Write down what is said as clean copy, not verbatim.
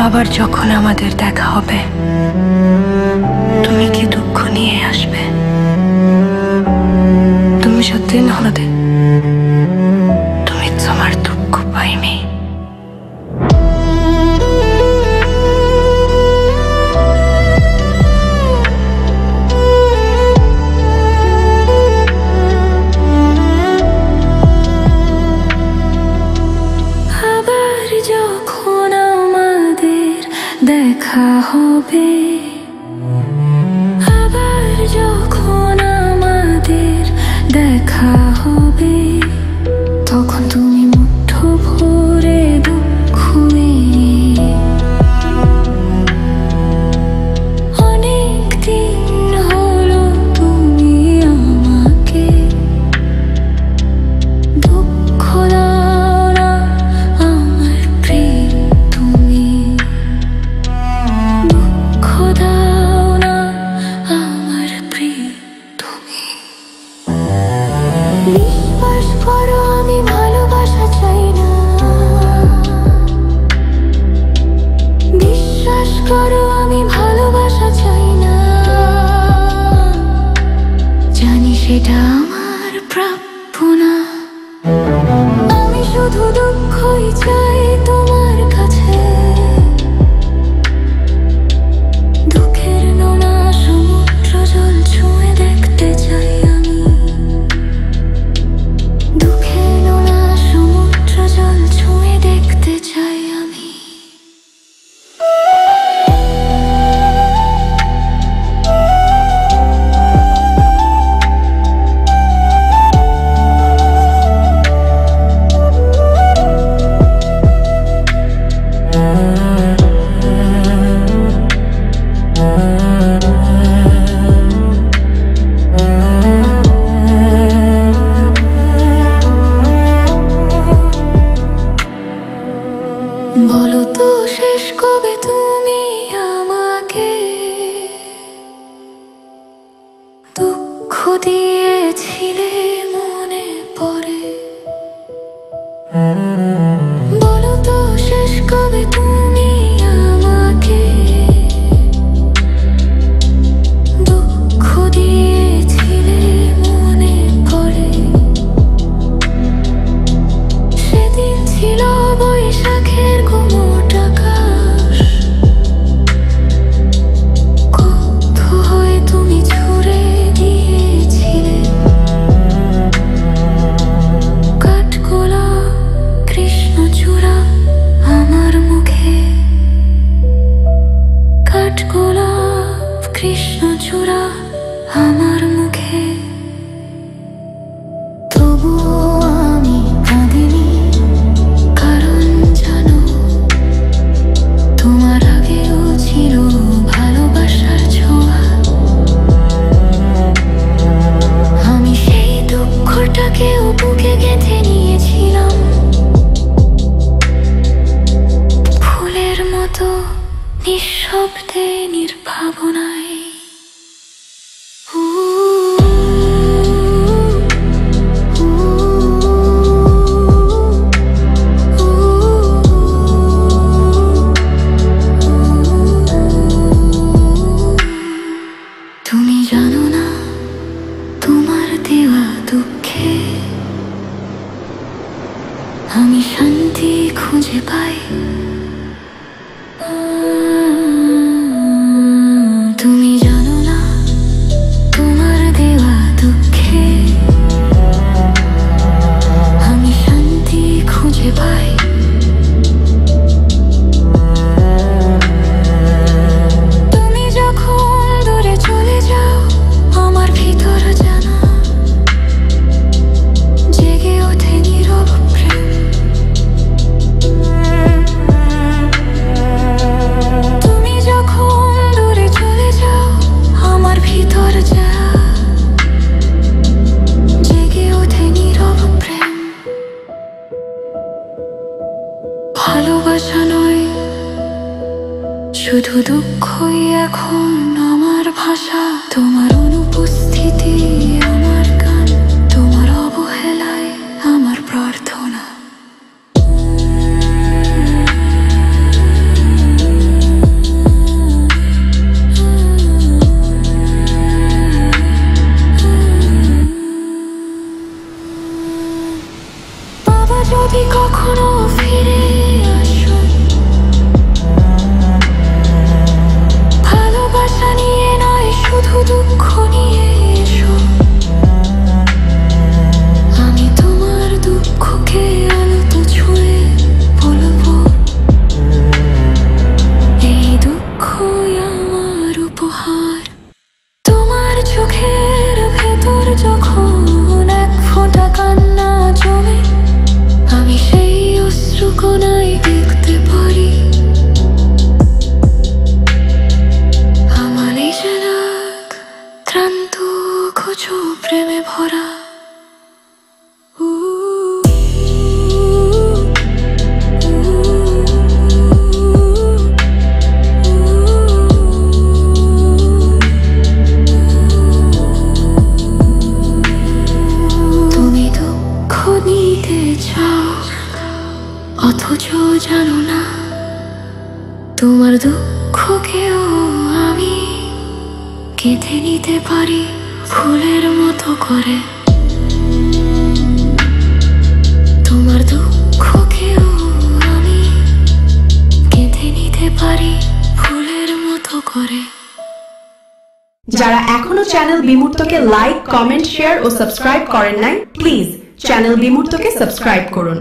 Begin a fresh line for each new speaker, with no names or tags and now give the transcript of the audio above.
আবার যখন আমাদের দেখা হবে, তুমি কি দুঃখ নিয়ে আসবে? তুমি সত্যি নহলে তুমি তোমার দুঃখ পাইনি।
আবার যখন আমাদের দেখা হবে, আবার যখন আমাদের দেখা হবে, তখন তুমি মুঠো ভরে দুঃখ নিয়ে অনেক দিন হলো তুমি আমাকে দুঃখ দাও না আমার প্রিয় তুমি, দুঃখ দাও না আমার প্রিয় তুমি। বিশ্বাস করো আমি ভালোবাসা চাই না, বিশ্বাস করো আমি ভালোবাসা চাই না, জানি সেটা আমার প্রাপ্য না। আমি শুধু দুঃখই চাই তোমার কাছে, দুঃখের নোনা সমুদ্র জল ছুঁয়ে দেখতে চাই আমি, দুঃখের নোনা সমুদ্র জল ছুঁয়ে দেখতে চাই আমি। বলো তো শেষ কবে তুমি আমাকে দুঃখ দিয়েছিলে মনে পড়ে, বলো তো শেষ কবে তুমি আমাকে দুঃখ দিয়েছিলে মনে পড়ে। সেদিন ছিল বৈশাখের গুমোট আকাশ, কত হয়ে তুমি ছুড়ে দিয়েছিলে কাঠগোলাপ কৃষ্ণচূড়া আমার মুখে, কাঠগোলাপ কৃষ্ণচূড়া আমার মুখে। তবুও আমি কাঁদিনি, কারণ জানো তোমার আগেও ছিল ভালোবাসার ছোঁয়া। আমি সেই দুঃখটাকেও বুকে গেঁথে নিয়েছিলাম ফুলের মতো নিঃশব্দে নির্ভাবনায়। তুমি জানো না তোমার দেওয়া দুঃখে আমি শান্তি খুঁজে পাই। তুমি জানো না তোমার দেওয়া দুঃখে আমি শান্তি খুঁজে পাই। তুমি যখন দূরে চলে যাও আমার ভিতর জানা জেগে ওঠে নীরব প্রেম। শুধু দুঃখই এখন আমার ভাষা, তোমার অনুপস্থিতি আমার গান, তোমার অবহেলায় আমার প্রার্থনা। বাবা যদি কখনো ফিরে আসো, ভালোবাসা নিয়ে নয় শুধু দুঃখ নিয়ে এসো। আমি তোমার দুঃখকে আলোতে ছুঁয়ে বলবো, এই দুঃখই আমার উপহার। তোমার চোখের ভেতর যখন এক ফোঁটা কান্না জমে, আমি সেই অশ্রুকণায় দেখতে পারি আমার এই যে রাগ, ক্লান্ত খোঁজো প্রেমে ভরা। তুমি দুঃখ নিতে চাও অথচ জানো না, তোমার দুঃখকেও আমি কেঁদে নিতে পারি ফুলের মতো করে। তোমার দুঃখকেও আমি কেঁদে নিতে পারি ফুলের মতো করে।
যারা এখনো চ্যানেল বিমূর্তকে লাইক, কমেন্ট, শেয়ার ও সাবস্ক্রাইব করেন নাই, প্লিজ চ্যানেল বিমূর্তকে সাবস্ক্রাইব করুন।